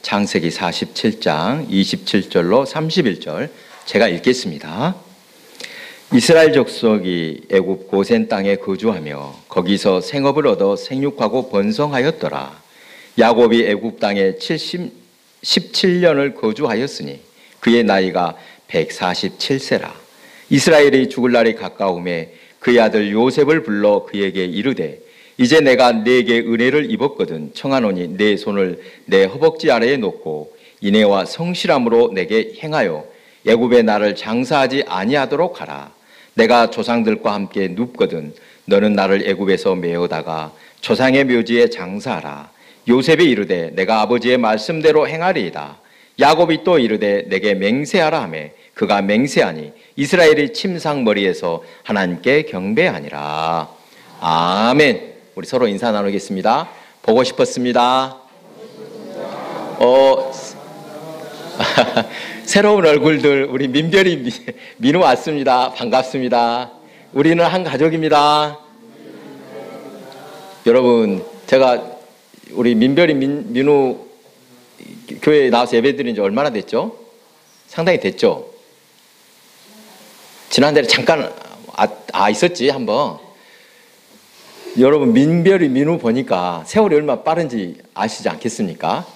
창세기 47장 27절로 31절 제가 읽겠습니다. 이스라엘 족속이 애굽 고센 땅에 거주하며 거기서 생업을 얻어 생육하고 번성하였더라. 야곱이 애굽 땅에 17년을 거주하였으니 그의 나이가 147세라. 이스라엘이 죽을 날이 가까우매 그의 아들 요셉을 불러 그에게 이르되 이제 내가 네게 은혜를 입었거든 청하노니 내 손을 내 허벅지 아래에 놓고 인애와 성실함으로 내게 행하여 애굽에 나를 장사하지 아니하도록 하라. 내가 조상들과 함께 눕거든 너는 나를 애굽에서 메어다가 조상의 묘지에 장사하라. 요셉이 이르되 내가 아버지의 말씀대로 행하리이다. 야곱이 또 이르되 내게 맹세하라 하매 그가 맹세하니 이스라엘이 침상머리에서 하나님께 경배하니라. 아멘. 우리 서로 인사 나누겠습니다. 보고 싶었습니다. 새로운 얼굴들 우리 민별이 민우 왔습니다. 반갑습니다. 우리는 한 가족입니다. 여러분 제가 우리 민별이 민우 교회에 나와서 예배드린 지 얼마나 됐죠? 상당히 됐죠? 지난달에 잠깐 있었지 한번. 여러분 민별이 민우 보니까 세월이 얼마나 빠른지 아시지 않겠습니까?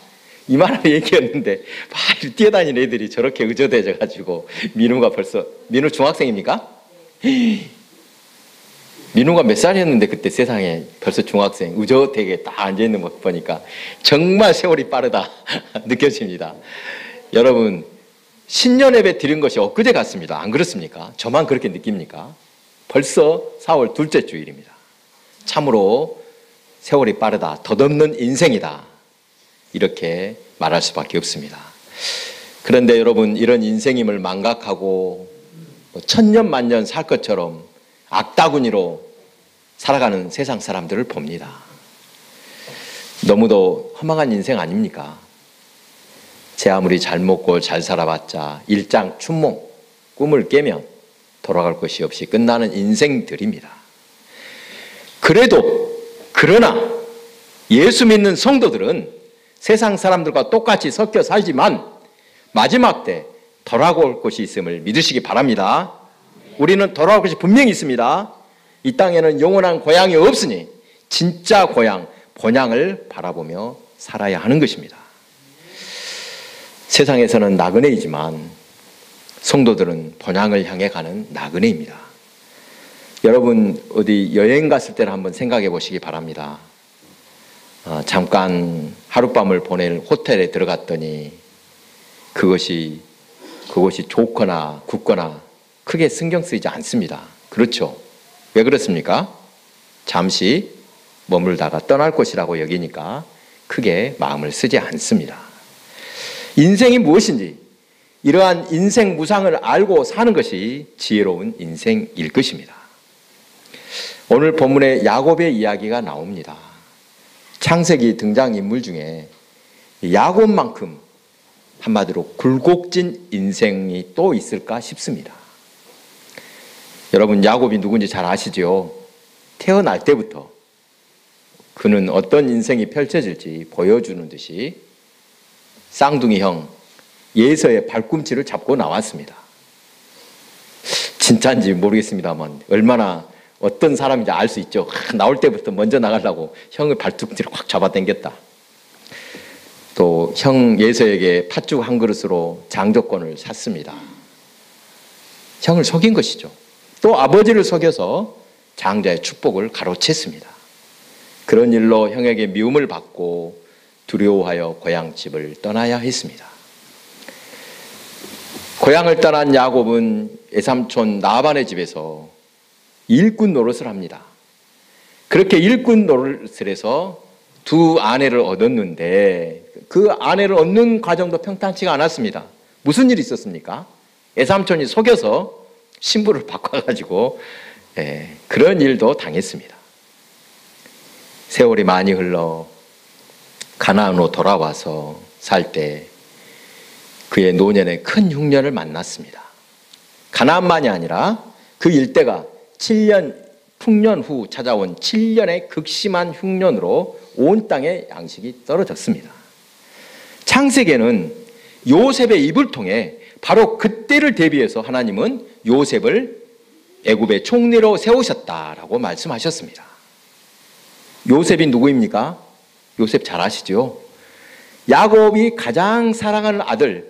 이만한 얘기였는데 막 뛰어다니는 애들이 저렇게 의젓해져 가지고 민우가 벌써 민우 중학생입니까? 민우가 몇 살이었는데 그때 세상에 벌써 중학생 의젓하게 딱 앉아있는 모습 보니까 정말 세월이 빠르다 느껴집니다. 여러분 신년 예배 드린 것이 엊그제 같습니다. 안 그렇습니까? 저만 그렇게 느낍니까? 벌써 4월 둘째 주일입니다. 참으로 세월이 빠르다, 덧없는 인생이다 이렇게 말할 수밖에 없습니다. 그런데 여러분 이런 인생임을 망각하고 천년 만년 살 것처럼 악다구니로 살아가는 세상 사람들을 봅니다. 너무도 허망한 인생 아닙니까? 제 아무리 잘 먹고 잘 살아봤자 일장춘몽 꿈을 깨면 돌아갈 것이 없이 끝나는 인생들입니다. 그러나 예수 믿는 성도들은 세상 사람들과 똑같이 섞여 살지만 마지막 때 돌아올 것이 있음을 믿으시기 바랍니다. 우리는 돌아올 것이 분명히 있습니다. 이 땅에는 영원한 고향이 없으니 진짜 고향, 본향을 바라보며 살아야 하는 것입니다. 세상에서는 나그네이지만 성도들은 본향을 향해 가는 나그네입니다. 여러분 어디 여행 갔을 때는 한번 생각해 보시기 바랍니다. 잠깐 하룻밤을 보낼 호텔에 들어갔더니 그것이 좋거나 굳거나 크게 신경 쓰이지 않습니다. 그렇죠? 왜 그렇습니까? 잠시 머물다가 떠날 것이라고 여기니까 크게 마음을 쓰지 않습니다. 인생이 무엇인지 이러한 인생 무상을 알고 사는 것이 지혜로운 인생일 것입니다. 오늘 본문에 야곱의 이야기가 나옵니다. 창세기 등장인물 중에 야곱만큼 한마디로 굴곡진 인생이 또 있을까 싶습니다. 여러분 야곱이 누군지 잘 아시죠? 태어날 때부터 그는 어떤 인생이 펼쳐질지 보여주는 듯이 쌍둥이 형 예서의 발꿈치를 잡고 나왔습니다. 진짜인지 모르겠습니다만 얼마나 어떤 사람인지 알 수 있죠. 나올 때부터 먼저 나가려고 형의 발꿈치를 확 잡아당겼다. 또 형 예서에게 팥죽 한 그릇으로 장조건을 샀습니다. 형을 속인 것이죠. 또 아버지를 속여서 장자의 축복을 가로챘습니다. 그런 일로 형에게 미움을 받고 두려워하여 고향집을 떠나야 했습니다. 고향을 떠난 야곱은 외삼촌 라반의 집에서 일꾼 노릇을 합니다. 그렇게 일꾼 노릇을 해서 두 아내를 얻었는데 그 아내를 얻는 과정도 평탄치가 않았습니다. 무슨 일이 있었습니까? 외삼촌이 속여서 신부를 바꿔가지고 그런 일도 당했습니다. 세월이 많이 흘러 가나안으로 돌아와서 살 때 그의 노년에 큰 흉년을 만났습니다. 가나안만이 아니라 그 일대가 7년 풍년 후 찾아온 7년의 극심한 흉년으로 온 땅에 양식이 떨어졌습니다. 창세기에는 요셉의 입을 통해 바로 그때를 대비해서 하나님은 요셉을 애굽의 총리로 세우셨다라고 말씀하셨습니다. 요셉이 누구입니까? 요셉 잘 아시죠? 야곱이 가장 사랑하는 아들,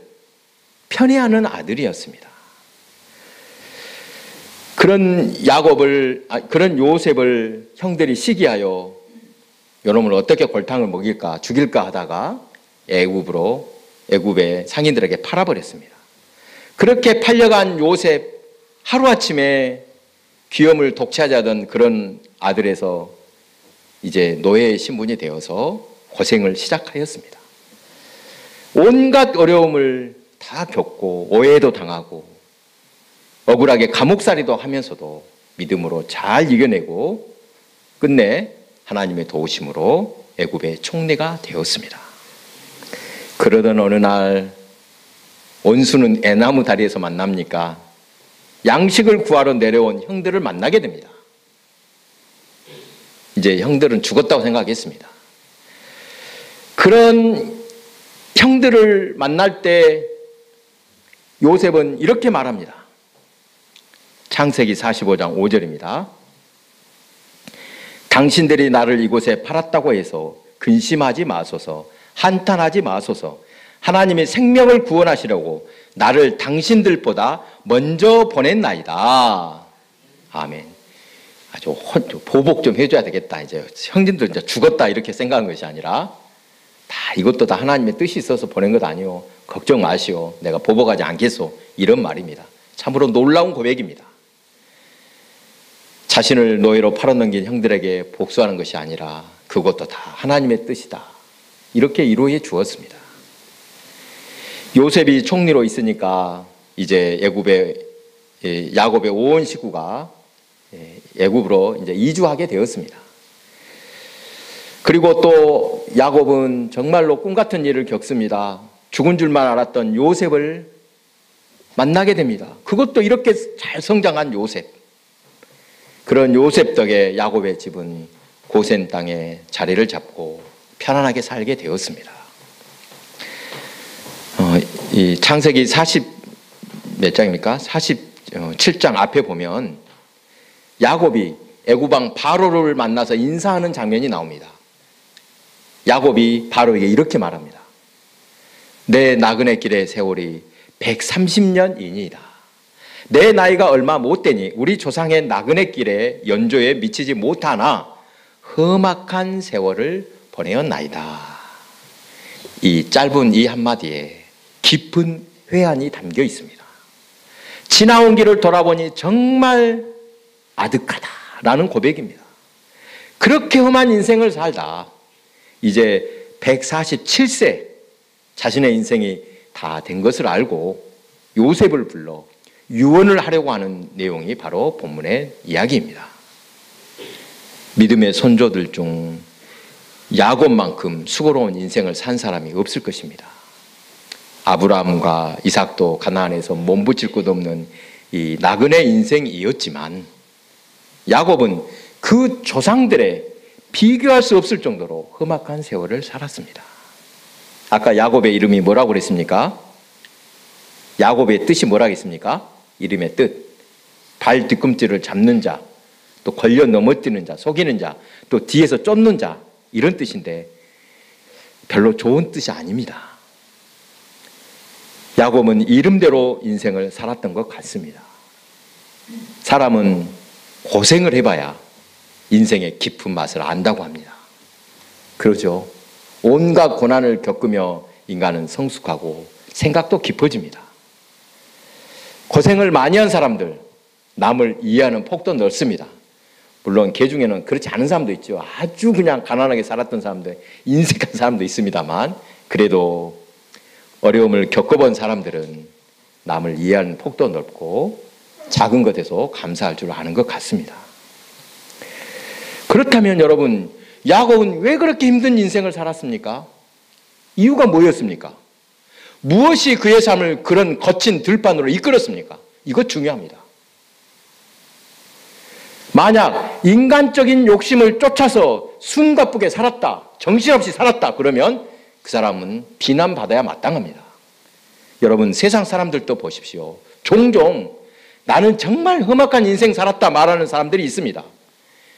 편애하는 아들이었습니다. 그런 요셉을 형들이 시기하여 여러분을 어떻게 골탕을 먹일까, 죽일까 하다가 애굽의 상인들에게 팔아버렸습니다. 그렇게 팔려간 요셉, 하루아침에 귀염을 독차지하던 그런 아들에서 이제 노예의 신분이 되어서 고생을 시작하였습니다. 온갖 어려움을 다 겪고 오해도 당하고 억울하게 감옥살이도 하면서도 믿음으로 잘 이겨내고 끝내 하나님의 도우심으로 애굽의 총리가 되었습니다. 그러던 어느 날 원수는 애나무 다리에서 만납니까? 양식을 구하러 내려온 형들을 만나게 됩니다. 이제 형들은 죽었다고 생각했습니다. 그런 형들을 만날 때 요셉은 이렇게 말합니다. 창세기 45장 5절입니다. 당신들이 나를 이곳에 팔았다고 해서 근심하지 마소서, 한탄하지 마소서. 하나님이 생명을 구원하시려고 나를 당신들보다 먼저 보냈나이다. 아멘. 아주 보복 좀 해줘야 되겠다. 이제 형님들 이제 죽었다 이렇게 생각한 것이 아니라 이것도 다 하나님의 뜻이 있어서 보낸 것 아니오. 걱정 마시오. 내가 보복하지 않겠소. 이런 말입니다. 참으로 놀라운 고백입니다. 자신을 노예로 팔아넘긴 형들에게 복수하는 것이 아니라 그것도 다 하나님의 뜻이다. 이렇게 이루어 주었습니다. 요셉이 총리로 있으니까 이제 야곱의 온 식구가 애굽으로 이제 이주하게 되었습니다. 그리고 또 야곱은 정말로 꿈 같은 일을 겪습니다. 죽은 줄만 알았던 요셉을 만나게 됩니다. 그것도 이렇게 잘 성장한 요셉. 그런 요셉 덕에 야곱의 집은 고센 땅에 자리를 잡고 편안하게 살게 되었습니다. 이 창세기 몇 장입니까? 47장 앞에 보면 야곱이 애굽 왕 바로를 만나서 인사하는 장면이 나옵니다. 야곱이 바로에게 이렇게 말합니다. 내 나그네 길의 세월이 130년이니이다. 내 나이가 얼마 못 되니 우리 조상의 나그네 길의 연조에 미치지 못하나 험악한 세월을 보내었나이다. 이 짧은 이 한마디에 깊은 회한이 담겨 있습니다. 지나온 길을 돌아보니 정말 아득하다라는 고백입니다. 그렇게 험한 인생을 살다 이제 147세 자신의 인생이 다 된 것을 알고 요셉을 불러 유언을 하려고 하는 내용이 바로 본문의 이야기입니다. 믿음의 선조들 중 야곱만큼 수고로운 인생을 산 사람이 없을 것입니다. 아브라함과 이삭도 가나안에서 몸붙일 것 없는 이 나그네 인생이었지만 야곱은 그 조상들의 비교할 수 없을 정도로 험악한 세월을 살았습니다. 아까 야곱의 이름이 뭐라고 그랬습니까? 야곱의 뜻이 뭐라고 했습니까? 이름의 뜻. 발 뒤꿈치를 잡는 자, 또 걸려 넘어뜨리는 자, 속이는 자, 또 뒤에서 쫓는 자, 이런 뜻인데 별로 좋은 뜻이 아닙니다. 야곱은 이름대로 인생을 살았던 것 같습니다. 사람은 고생을 해봐야 인생의 깊은 맛을 안다고 합니다. 그러죠. 온갖 고난을 겪으며 인간은 성숙하고 생각도 깊어집니다. 고생을 많이 한 사람들, 남을 이해하는 폭도 넓습니다. 물론 개 중에는 그렇지 않은 사람도 있죠. 아주 그냥 가난하게 살았던 사람들, 인색한 사람도 있습니다만 그래도 어려움을 겪어본 사람들은 남을 이해하는 폭도 넓고 작은 것에서 감사할 줄 아는 것 같습니다. 그렇다면 여러분, 야곱은 왜 그렇게 힘든 인생을 살았습니까? 이유가 뭐였습니까? 무엇이 그의 삶을 그런 거친 들판으로 이끌었습니까? 이거 중요합니다. 만약 인간적인 욕심을 쫓아서 숨가쁘게 살았다, 정신없이 살았다 그러면 그 사람은 비난받아야 마땅합니다. 여러분, 세상 사람들도 보십시오. 종종 나는 정말 험악한 인생 살았다 말하는 사람들이 있습니다.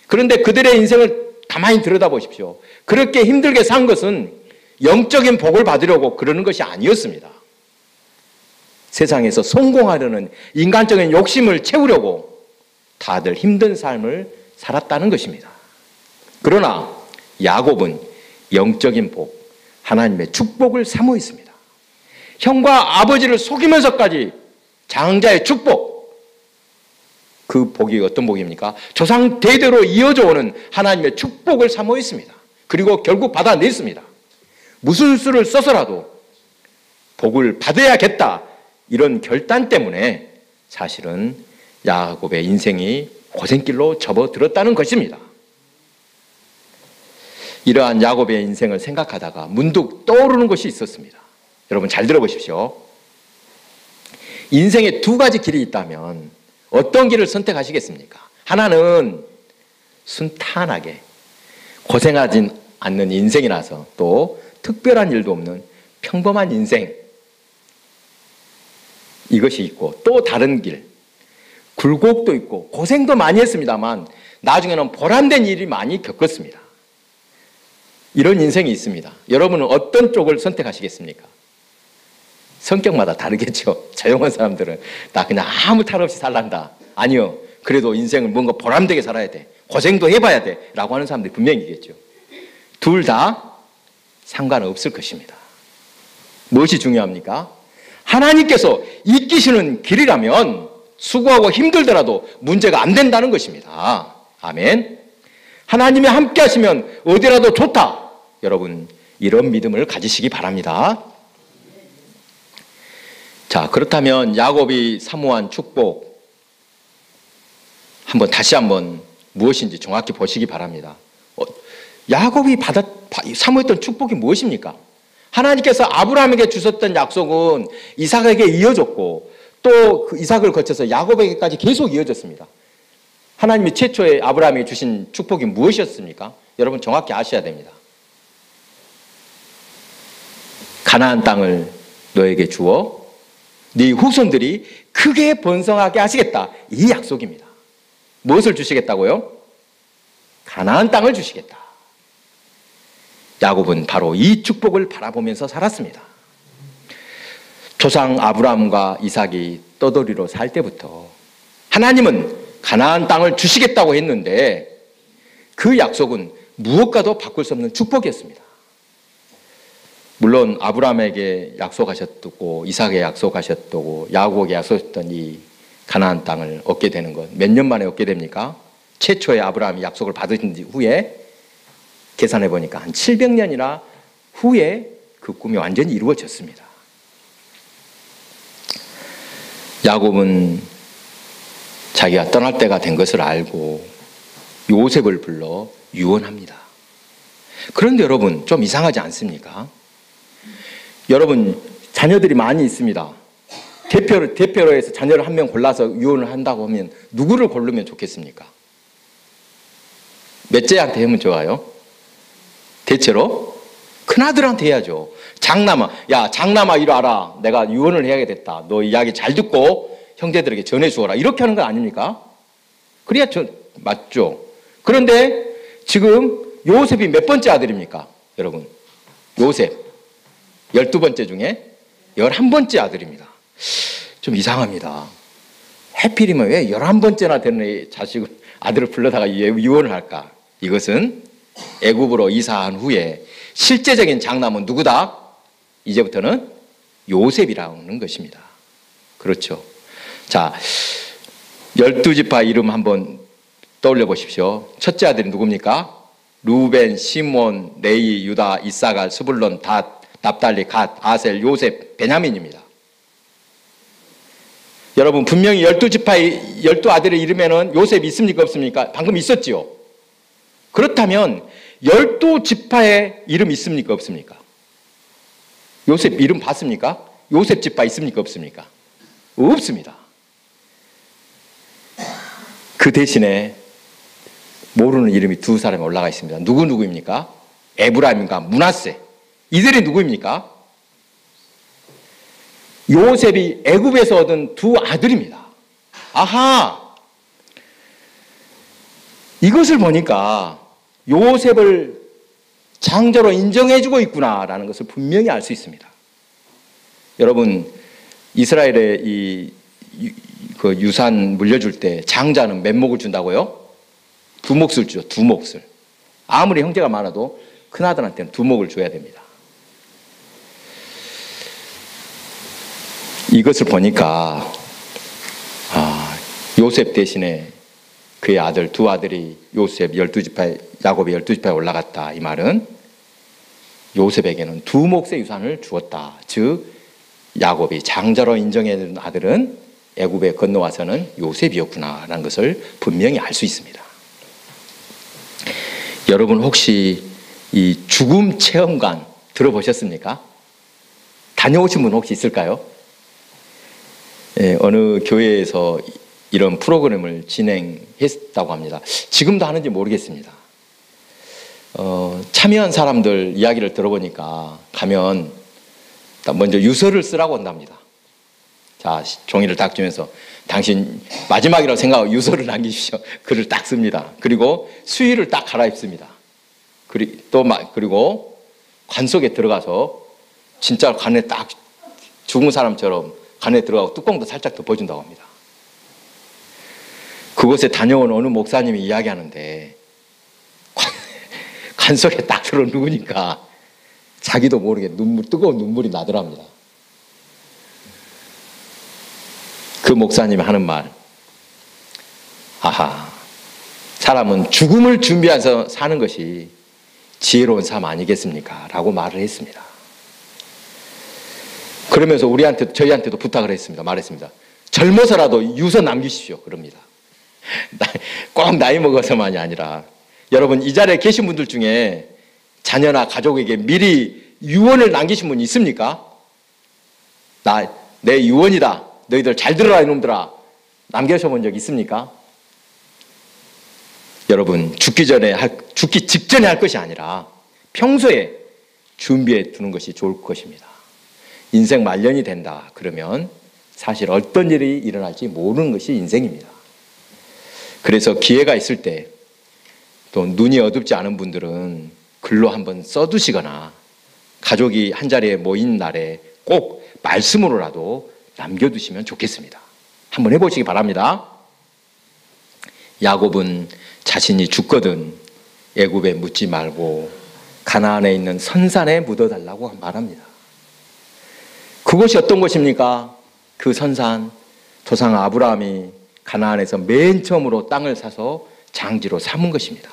그런데 그들의 인생을 가만히 들여다보십시오. 그렇게 힘들게 산 것은 영적인 복을 받으려고 그러는 것이 아니었습니다. 세상에서 성공하려는 인간적인 욕심을 채우려고 다들 힘든 삶을 살았다는 것입니다. 그러나 야곱은 영적인 복, 하나님의 축복을 사모했습니다. 형과 아버지를 속이면서까지 장자의 축복, 그 복이 어떤 복입니까? 조상 대대로 이어져 오는 하나님의 축복을 사모했습니다. 그리고 결국 받아냈습니다. 무슨 수를 써서라도 복을 받아야겠다, 이런 결단 때문에 사실은 야곱의 인생이 고생길로 접어들었다는 것입니다. 이러한 야곱의 인생을 생각하다가 문득 떠오르는 것이 있었습니다. 여러분 잘 들어보십시오. 인생에 두 가지 길이 있다면 어떤 길을 선택하시겠습니까? 하나는 순탄하게 고생하지 않는 인생이라서 또 특별한 일도 없는 평범한 인생, 이것이 있고, 또 다른 길, 굴곡도 있고 고생도 많이 했습니다만 나중에는 보람된 일이 많이 겪었습니다. 이런 인생이 있습니다. 여러분은 어떤 쪽을 선택하시겠습니까? 성격마다 다르겠죠. 조용한 사람들은 나 그냥 아무 탈 없이 살란다. 아니요. 그래도 인생을 뭔가 보람되게 살아야 돼. 고생도 해봐야 돼. 라고 하는 사람들이 분명히 있겠죠. 둘 다 상관없을 것입니다. 무엇이 중요합니까? 하나님께서 이끄시는 길이라면 수고하고 힘들더라도 문제가 안 된다는 것입니다. 아멘. 하나님이 함께 하시면 어디라도 좋다. 여러분, 이런 믿음을 가지시기 바랍니다. 자, 그렇다면 야곱이 사모한 축복, 다시 한번 무엇인지 정확히 보시기 바랍니다. 야곱이 사모했던 축복이 무엇입니까? 하나님께서 아브라함에게 주셨던 약속은 이삭에게 이어졌고 또 그 이삭을 거쳐서 야곱에게까지 계속 이어졌습니다. 하나님이 최초에 아브라함에게 주신 축복이 무엇이었습니까? 여러분 정확히 아셔야 됩니다. 가나안 땅을 너에게 주어 네 후손들이 크게 번성하게 하시겠다. 이 약속입니다. 무엇을 주시겠다고요? 가나안 땅을 주시겠다. 야곱은 바로 이 축복을 바라보면서 살았습니다. 조상 아브라함과 이삭이 떠돌이로 살 때부터 하나님은 가나안 땅을 주시겠다고 했는데 그 약속은 무엇과도 바꿀 수 없는 축복이었습니다. 물론 아브라함에게 약속하셨고 이삭에게 약속하셨고 야곱에게 약속했던 이 가나안 땅을 얻게 되는 것, 몇 년 만에 얻게 됩니까? 최초에 아브라함이 약속을 받으신 후에 계산해 보니까 한 700년이나 후에 그 꿈이 완전히 이루어졌습니다. 야곱은 자기가 떠날 때가 된 것을 알고 요셉을 불러 유언합니다. 그런데 여러분 좀 이상하지 않습니까? 여러분 자녀들이 많이 있습니다. 대표로 해서 자녀를 한 명 골라서 유언을 한다고 하면 누구를 고르면 좋겠습니까? 몇째한테 하면 좋아요? 대체로 큰아들한테 해야죠. 장남아, 야 장남아 이리 와라. 내가 유언을 해야겠다. 너 이야기 잘 듣고 형제들에게 전해주어라. 이렇게 하는 거 아닙니까? 그래야 맞죠. 그런데 지금 요셉이 몇 번째 아들입니까? 여러분 요셉 12번째 중에 11번째 아들입니다. 좀 이상합니다. 해필이면 왜 11번째나 되는 아들을 불러다가 유언을 할까? 이것은 애굽으로 이사한 후에 실제적인 장남은 누구다? 이제부터는 요셉이라는 것입니다. 그렇죠. 자, 12지파 이름 한번 떠올려 보십시오. 첫째 아들이 누굽니까? 루벤, 시몬, 레위, 유다, 이사갈, 스불론, 닷, 납달리, 갓, 아셀, 요셉, 베냐민입니다. 여러분 분명히 12지파의 12아들의 이름에는 요셉이 있습니까? 없습니까? 방금 있었지요. 그렇다면 12지파의 이름 있습니까? 없습니까? 요셉 이름 봤습니까? 요셉 지파 있습니까? 없습니까? 없습니다. 그 대신에 모르는 이름이 두 사람이 올라가 있습니다. 누구입니까? 에브라임과 므낫세. 이들이 누구입니까? 요셉이 애굽에서 얻은 두 아들입니다. 아하! 이것을 보니까 요셉을 장자로 인정해주고 있구나라는 것을 분명히 알 수 있습니다. 여러분, 이스라엘의 그 유산 물려줄 때 장자는 몇 목을 준다고요? 두 몫을 주죠. 두 몫을. 아무리 형제가 많아도 큰아들한테는 두 몫을 줘야 됩니다. 이것을 보니까 요셉 대신에 그의 아들, 두 아들이 요셉 12지파에, 야곱이 12지파에 올라갔다. 이 말은 요셉에게는 두 몫의 유산을 주었다. 즉 야곱이 장자로 인정해준 아들은 애굽에 건너와서는 요셉이었구나라는 것을 분명히 알 수 있습니다. 여러분 혹시 이 죽음 체험관 들어보셨습니까? 다녀오신 분 혹시 있을까요? 어느 교회에서 이런 프로그램을 진행했다고 합니다. 지금도 하는지 모르겠습니다. 참여한 사람들 이야기를 들어보니까 가면 먼저 유서를 쓰라고 한답니다. 자, 종이를 딱 주면서 당신 마지막이라고 생각하고 유서를 남기십시오. 글을 딱 씁니다. 그리고 수의를 딱 갈아입습니다. 그리고 관 속에 들어가서 진짜 관에 딱 죽은 사람처럼 관에 들어가고 뚜껑도 살짝 덮어준다고 합니다. 그곳에 다녀온 어느 목사님이 이야기하는데 관 속에 딱 들어 누우니까 자기도 모르게 뜨거운 눈물이 나더랍니다. 그 목사님이 하는 말, 아하, 사람은 죽음을 준비해서 사는 것이 지혜로운 삶 아니겠습니까? 라고 말을 했습니다. 그러면서 저희한테도 부탁을 했습니다. 말했습니다. 젊어서라도 유서 남기십시오. 그럽니다. 꼭 나이 먹어서만이 아니라 여러분 이 자리에 계신 분들 중에 자녀나 가족에게 미리 유언을 남기신 분 있습니까? 내 유언이다. 너희들 잘 들어라 이놈들아. 남겨주셔본 적 있습니까? 여러분 죽기 직전에 할 것이 아니라 평소에 준비해 두는 것이 좋을 것입니다. 인생 말년이 된다 그러면 사실 어떤 일이 일어날지 모르는 것이 인생입니다. 그래서 기회가 있을 때 또 눈이 어둡지 않은 분들은 글로 한번 써두시거나 가족이 한자리에 모인 날에 꼭 말씀으로라도 남겨두시면 좋겠습니다. 한번 해보시기 바랍니다. 야곱은 자신이 죽거든 애굽에 묻지 말고 가나안에 있는 선산에 묻어달라고 말합니다. 그것이 어떤 것입니까? 그 선산, 조상 아브라함이 가나안에서 맨 처음으로 땅을 사서 장지로 삼은 것입니다.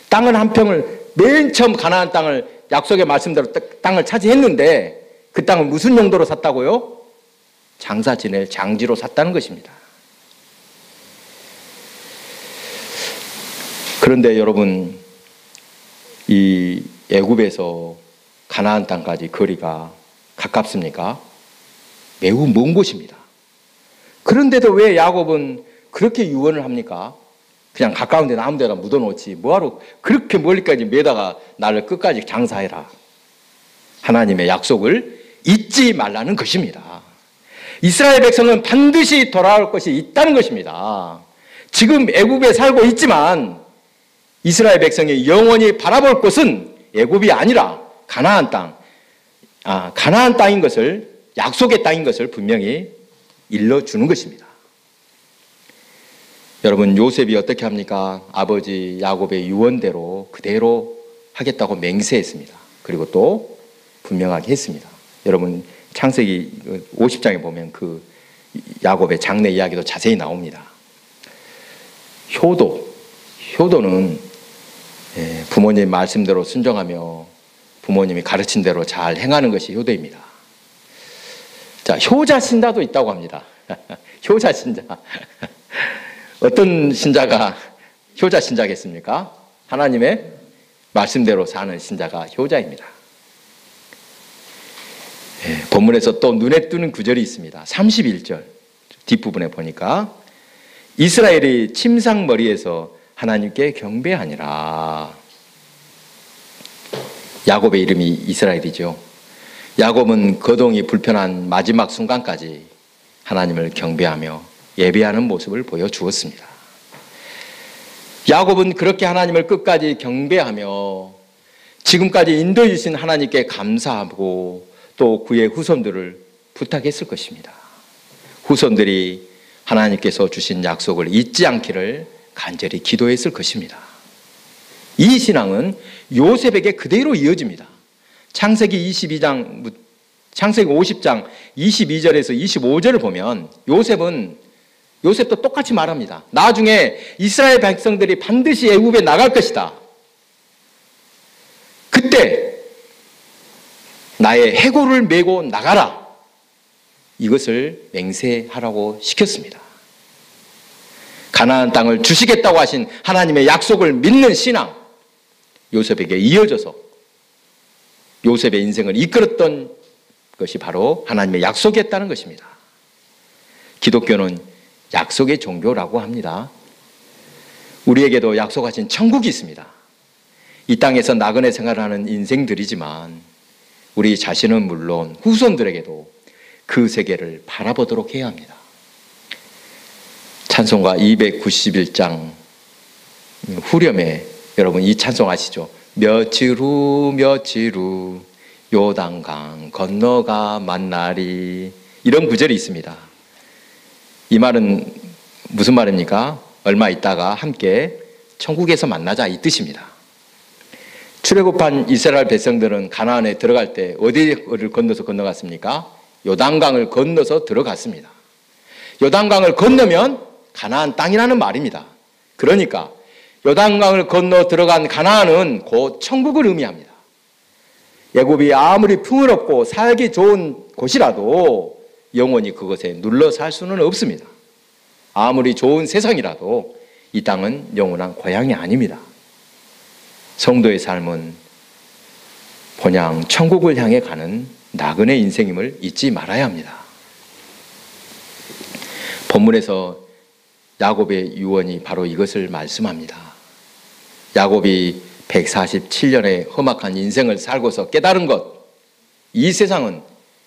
땅을 한 평을 맨 처음 가나안 땅을 약속의 말씀대로 땅을 차지했는데 그 땅을 무슨 용도로 샀다고요? 장사 지낼 장지로 샀다는 것입니다. 그런데 여러분 이 애굽에서 가나안 땅까지 거리가 가깝습니까? 매우 먼 곳입니다. 그런데도 왜 야곱은 그렇게 유언을 합니까? 그냥 가까운 데 아무 데나 묻어놓지 뭐하러 그렇게 멀리까지 매다가 나를 끝까지 장사해라. 하나님의 약속을 잊지 말라는 것입니다. 이스라엘 백성은 반드시 돌아올 것이 있다는 것입니다. 지금 애굽에 살고 있지만 이스라엘 백성이 영원히 바라볼 곳은 애굽이 아니라 가나안 땅, 가나안 땅인 것을, 약속의 땅인 것을 분명히 일러주는 것입니다. 여러분 요셉이 어떻게 합니까? 아버지 야곱의 유언대로 그대로 하겠다고 맹세했습니다. 그리고 또 분명하게 했습니다. 여러분 창세기 50장에 보면 그 야곱의 장래 이야기도 자세히 나옵니다. 효도는 부모님 말씀대로 순종하며 부모님이 가르친 대로 잘 행하는 것이 효도입니다. 자, 효자 신자도 있다고 합니다. 효자 신자. 어떤 신자가 효자 신자겠습니까? 하나님의 말씀대로 사는 신자가 효자입니다. 본문에서 또 눈에 띄는 구절이 있습니다. 31절 뒷부분에 보니까 이스라엘이 침상머리에서 하나님께 경배하니라. 야곱의 이름이 이스라엘이죠. 야곱은 거동이 불편한 마지막 순간까지 하나님을 경배하며 예배하는 모습을 보여주었습니다. 야곱은 그렇게 하나님을 끝까지 경배하며 지금까지 인도해 주신 하나님께 감사하고 또 그의 후손들을 부탁했을 것입니다. 후손들이 하나님께서 주신 약속을 잊지 않기를 간절히 기도했을 것입니다. 이 신앙은 요셉에게 그대로 이어집니다. 창세기 50장 22절에서 25절을 보면 요셉도 똑같이 말합니다. 나중에 이스라엘 백성들이 반드시 애굽에 나갈 것이다. 그때 나의 해골을 메고 나가라. 이것을 맹세하라고 시켰습니다. 가나안 땅을 주시겠다고 하신 하나님의 약속을 믿는 신앙, 요셉에게 이어져서 요셉의 인생을 이끌었던 것이 바로 하나님의 약속이었다는 것입니다. 기독교는 약속의 종교라고 합니다. 우리에게도 약속하신 천국이 있습니다. 이 땅에서 나그네 생활을 하는 인생들이지만 우리 자신은 물론 후손들에게도 그 세계를 바라보도록 해야 합니다. 찬송가 291장 후렴에 여러분 이 찬송 아시죠? 며칠 후 요단강 건너가 만나리, 이런 구절이 있습니다. 이 말은 무슨 말입니까? 얼마 있다가 함께 천국에서 만나자, 이 뜻입니다. 출애굽한 이스라엘 백성들은 가나안에 들어갈 때 어디를 건너서 건너갔습니까? 요단강을 건너서 들어갔습니다. 요단강을 건너면 가나안 땅이라는 말입니다. 그러니까 요단강을 건너 들어간 가나안은 곧 천국을 의미합니다. 애굽이 아무리 풍요롭고 살기 좋은 곳이라도 영원히 그것에 눌러 살 수는 없습니다. 아무리 좋은 세상이라도 이 땅은 영원한 고향이 아닙니다. 성도의 삶은 본향 천국을 향해 가는 나그네 인생임을 잊지 말아야 합니다. 본문에서 야곱의 유언이 바로 이것을 말씀합니다. 야곱이 147년의 험악한 인생을 살고서 깨달은 것, 이 세상은,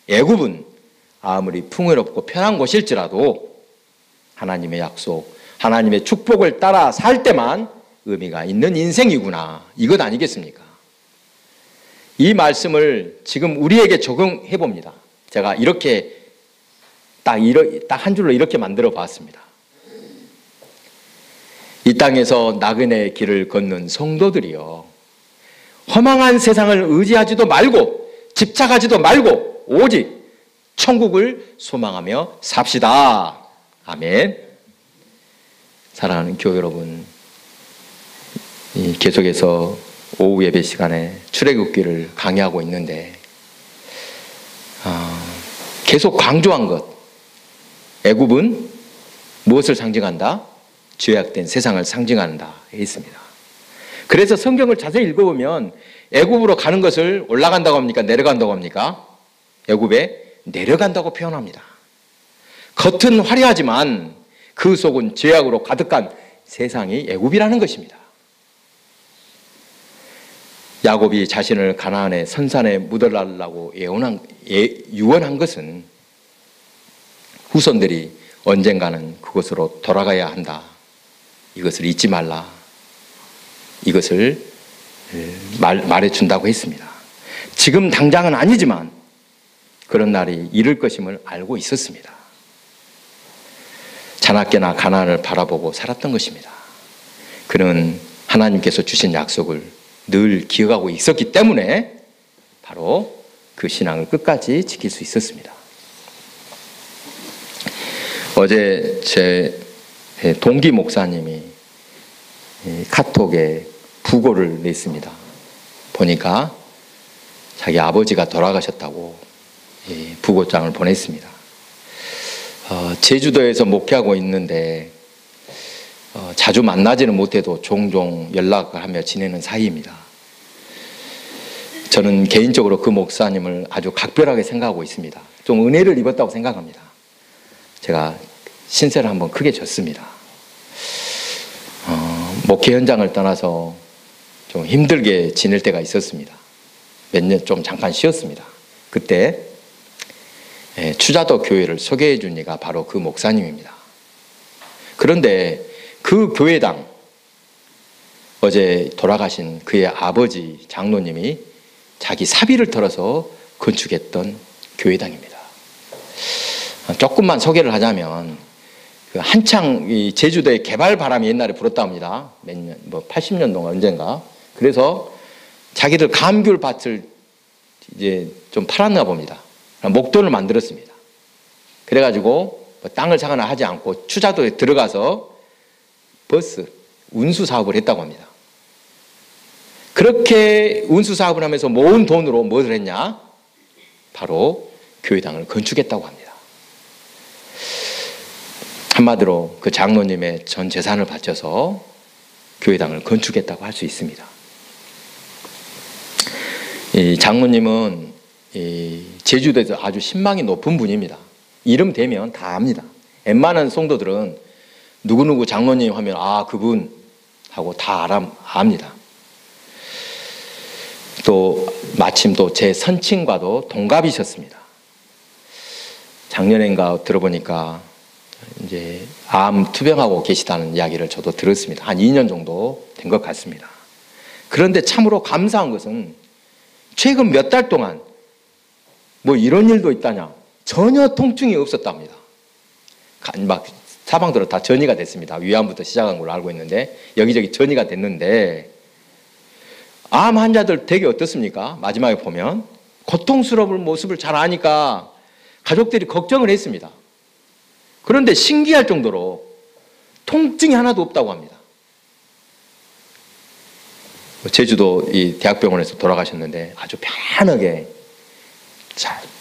애굽은 아무리 풍요롭고 편한 곳일지라도 하나님의 약속, 하나님의 축복을 따라 살 때만 의미가 있는 인생이구나, 이것 아니겠습니까? 이 말씀을 지금 우리에게 적용해 봅니다. 제가 이렇게 딱 한 줄로 이렇게 만들어 봤습니다. 이 땅에서 나그네의 길을 걷는 성도들이요, 허망한 세상을 의지하지도 말고 집착하지도 말고 오직 천국을 소망하며 삽시다. 아멘. 사랑하는 교회 여러분, 계속해서 오후 예배 시간에 출애굽기를 강의하고 있는데 계속 강조한 것, 애굽은 무엇을 상징한다? 죄악된 세상을 상징한다 했습니다. 그래서 성경을 자세히 읽어보면 애굽으로 가는 것을 올라간다고 합니까? 내려간다고 합니까? 애굽에 내려간다고 표현합니다. 겉은 화려하지만 그 속은 죄악으로 가득한 세상이 애굽이라는 것입니다. 야곱이 자신을 가나안의 선산에 묻어달라고 유언한 것은 후손들이 언젠가는 그곳으로 돌아가야 한다, 이것을 잊지 말라, 이것을 말해준다고 했습니다. 지금 당장은 아니지만 그런 날이 이를 것임을 알고 있었습니다. 자나깨나 가나안을 바라보고 살았던 것입니다. 그는 하나님께서 주신 약속을 늘 기억하고 있었기 때문에 바로 그 신앙을 끝까지 지킬 수 있었습니다. 어제 제 동기 목사님이 카톡에 부고를 냈습니다. 보니까 자기 아버지가 돌아가셨다고 부고장을 보냈습니다. 제주도에서 목회하고 있는데 자주 만나지는 못해도 종종 연락을 하며 지내는 사이입니다. 저는 개인적으로 그 목사님을 아주 각별하게 생각하고 있습니다. 좀 은혜를 입었다고 생각합니다. 제가 신세를 한번 크게 졌습니다. 목회 현장을 떠나서 좀 힘들게 지낼 때가 있었습니다. 몇 년 좀 잠깐 쉬었습니다. 그때 추자도 교회를 소개해 준 이가 바로 그 목사님입니다. 그런데 그 교회당, 어제 돌아가신 그의 아버지 장로님이 자기 사비를 털어서 건축했던 교회당입니다. 조금만 소개를 하자면 한창 이 제주도에 개발 바람이 옛날에 불었다 합니다. 몇 년, 80년도가 언젠가. 그래서 자기들 감귤 밭을 이제 좀 팔았나 봅니다. 목돈을 만들었습니다. 그래가지고 땅을 사거나 하지 않고 추자도에 들어가서 버스 운수 사업을 했다고 합니다. 그렇게 운수 사업을 하면서 모은 돈으로 무엇을 했냐? 바로 교회당을 건축했다고 합니다. 한마디로 그 장로님의 전 재산을 바쳐서 교회당을 건축했다고 할 수 있습니다. 이 장로님은 제주도에서 아주 신망이 높은 분입니다. 이름 대면 다 압니다. 웬만한 성도들은 누구누구 장로님 하면 아 그분 하고 다 압니다. 또 마침 또 제 선친과도 동갑이셨습니다. 작년인가 들어보니까 이제 암 투병하고 계시다는 이야기를 저도 들었습니다. 한 2년 정도 된 것 같습니다. 그런데 참으로 감사한 것은 최근 몇 달 동안 뭐 이런 일도 있다냐, 전혀 통증이 없었답니다. 막 사방으로 다 전이가 됐습니다. 위암부터 시작한 걸로 알고 있는데 여기저기 전이가 됐는데, 암 환자들 되게 어떻습니까? 마지막에 보면 고통스러운 모습을 잘 아니까 가족들이 걱정을 했습니다. 그런데 신기할 정도로 통증이 하나도 없다고 합니다. 제주도 이 대학병원에서 돌아가셨는데 아주 편하게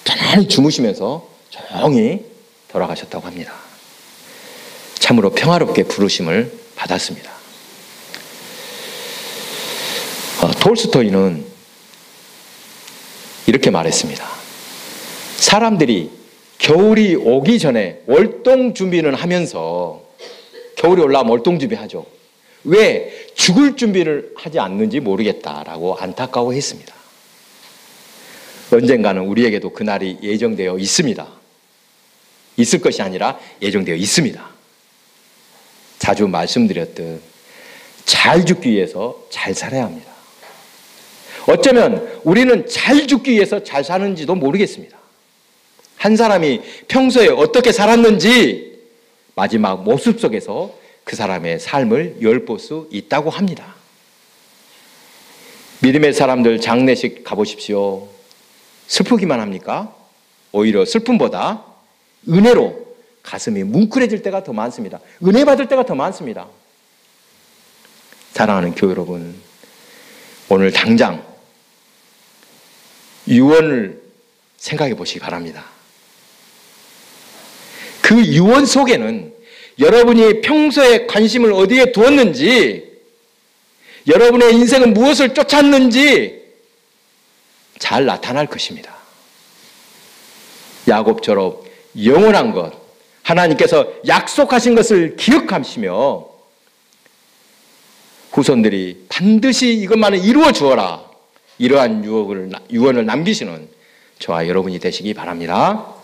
편안히 주무시면서 조용히 돌아가셨다고 합니다. 참으로 평화롭게 부르심을 받았습니다. 톨스토이는 이렇게 말했습니다. 사람들이 겨울이 오기 전에 월동 준비는 하면서, 겨울이 올라오면 월동 준비하죠. 왜 죽을 준비를 하지 않는지 모르겠다라고 안타까워했습니다. 언젠가는 우리에게도 그날이 예정되어 있습니다. 있을 것이 아니라 예정되어 있습니다. 자주 말씀드렸듯 잘 죽기 위해서 잘 살아야 합니다. 어쩌면 우리는 잘 죽기 위해서 잘 사는지도 모르겠습니다. 한 사람이 평소에 어떻게 살았는지 마지막 모습 속에서 그 사람의 삶을 엿볼 수 있다고 합니다. 믿음의 사람들 장례식 가보십시오. 슬프기만 합니까? 오히려 슬픔보다 은혜로 가슴이 뭉클해질 때가 더 많습니다. 은혜 받을 때가 더 많습니다. 사랑하는 교회 여러분, 오늘 당장 유언을 생각해 보시기 바랍니다. 그 유언 속에는 여러분이 평소에 관심을 어디에 두었는지, 여러분의 인생은 무엇을 쫓았는지 잘 나타날 것입니다. 야곱처럼 영원한 것, 하나님께서 약속하신 것을 기억하시며 후손들이 반드시 이것만을 이루어 주어라, 이러한 유언을 남기시는 저와 여러분이 되시기 바랍니다.